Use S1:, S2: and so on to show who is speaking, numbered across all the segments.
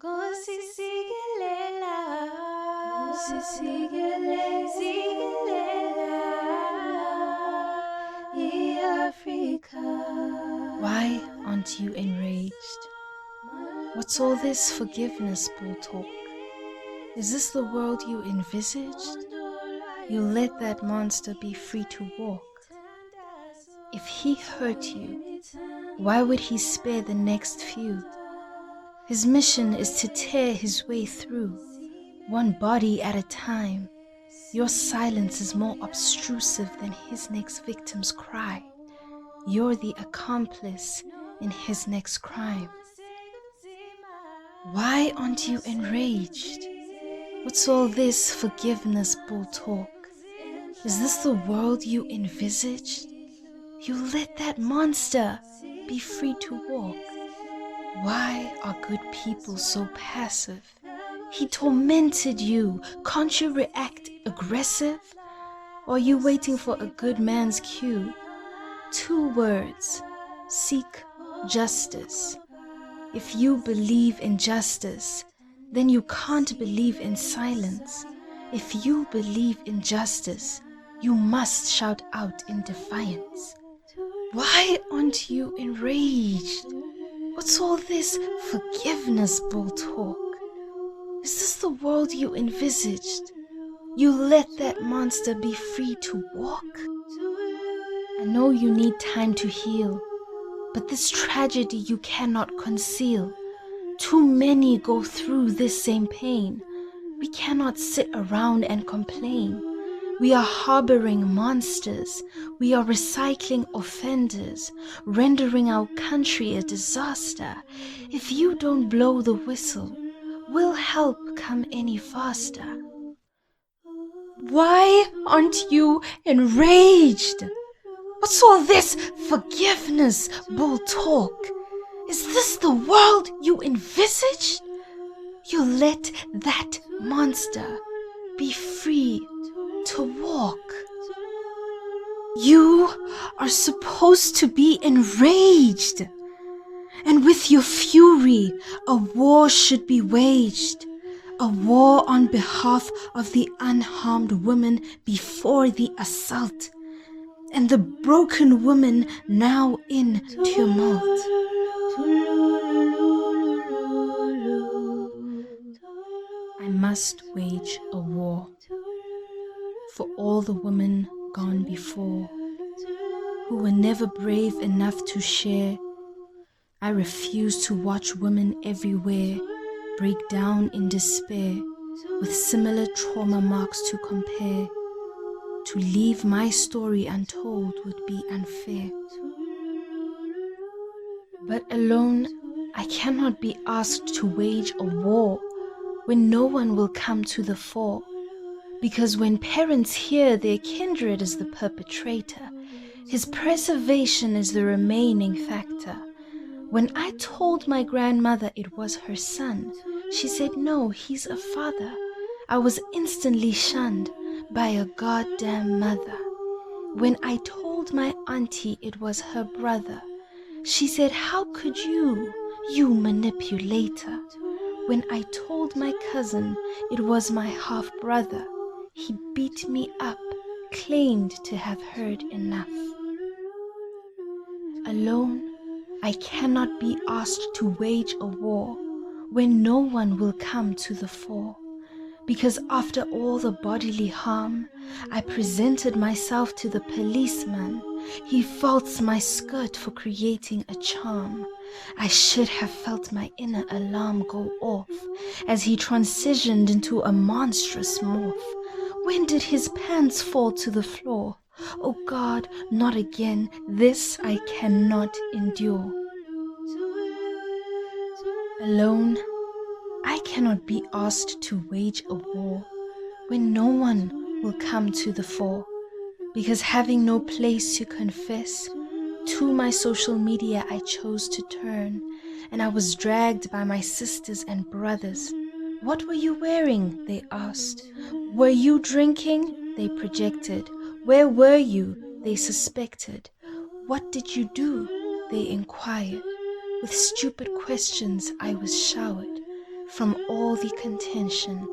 S1: Nkosi Sikelela, Nkosi Sikelela, iAfrika.
S2: Why aren't you enraged? What's all this forgiveness bull talk? Is this the world you envisaged? You let that monster be free to walk. If he hurt you, why would he spare the next feud? His mission is to tear his way through, one body at a time. Your silence is more obtrusive than his next victim's cry. You're the accomplice in his next crime. Why aren't you enraged? What's all this forgiveness bull talk? Is this the world you envisaged? You let that monster be free to walk. Why are good people so passive? He tormented you. Can't you react aggressive? Or are you waiting for a good man's cue? 2 words: seek justice. If you believe in justice, then you can't believe in silence. If you believe in justice, you must shout out in defiance. Why aren't you enraged? What's all this forgiveness bull talk? Is this the world you envisaged? You let that monster be free to walk? I know you need time to heal, but this tragedy you cannot conceal. Too many go through this same pain. We cannot sit around and complain. We are harboring monsters. We are recycling offenders, rendering our country a disaster. If you don't blow the whistle, will help come any faster? Why aren't you enraged? What's all this forgiveness bull talk? Is this the world you envisaged? You let that monster be free to walk. You are supposed to be enraged. And with your fury, a war should be waged. A war on behalf of the unharmed woman before the assault, and the broken woman now in tumult. I must wage a war for all the women gone before, who were never brave enough to share. I refuse to watch women everywhere break down in despair, with similar trauma marks to compare. To leave my story untold would be unfair. But alone, I cannot be asked to wage a war when no one will come to the fore. Because when parents hear their kindred is the perpetrator, his preservation is the remaining factor. When I told my grandmother it was her son, she said, no, he's a father. I was instantly shunned by a goddamn mother. When I told my auntie it was her brother, she said, how could you manipulator? When I told my cousin it was my half-brother, he beat me up, claimed to have heard enough. Alone, I cannot be asked to wage a war when no one will come to the fore. Because after all the bodily harm, I presented myself to the policeman. He faults my skirt for creating a charm. I should have felt my inner alarm go off as he transitioned into a monstrous morph. When did his pants fall to the floor? Oh God, not again. This I cannot endure. Alone, I cannot be asked to wage a war when no one will come to the fore. Because having no place to confess, to my social media I chose to turn, and I was dragged by my sisters and brothers. What were you wearing? They asked. Were you drinking? They projected. Where were you? They suspected. What did you do? They inquired. With stupid questions I was showered. From all the contention,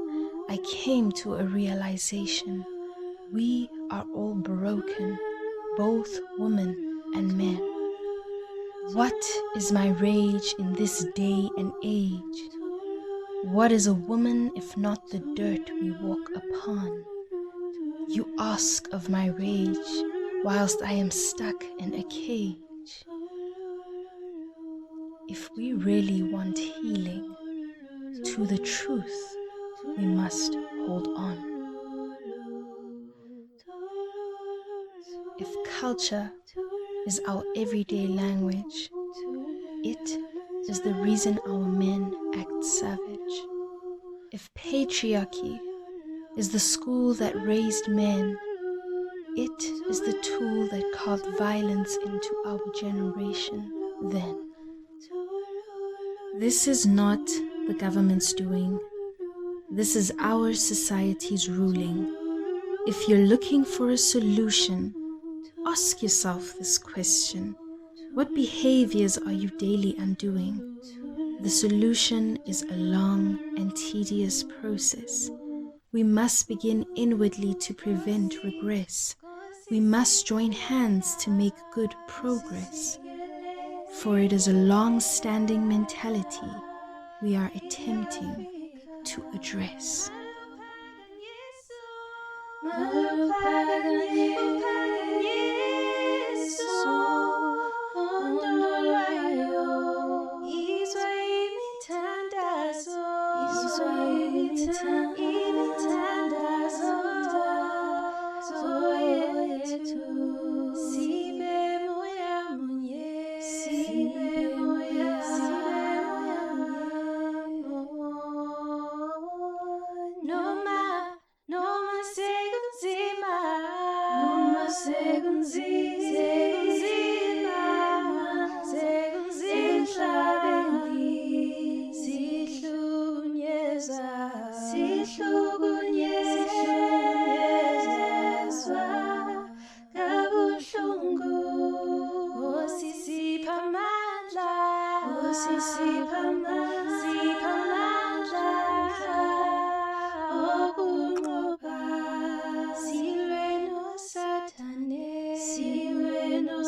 S2: I came to a realization. We are all broken, both women and men. What is my rage in this day and age? What is a woman if not the dirt we walk upon? You ask of my rage whilst I am stuck in a cage. If we really want healing to the truth, we must hold on. If culture is our everyday language, it is the reason our men act savage. If patriarchy is the school that raised men, it is the tool that carved violence into our generation then. This is not the government's doing. This is our society's ruling. If you're looking for a solution, ask yourself this question. What behaviors are you daily undoing? The solution is a long and tedious process. We must begin inwardly to prevent regress. We must join hands to make good progress. For it is a long-standing mentality we are attempting to address.
S1: Silwe no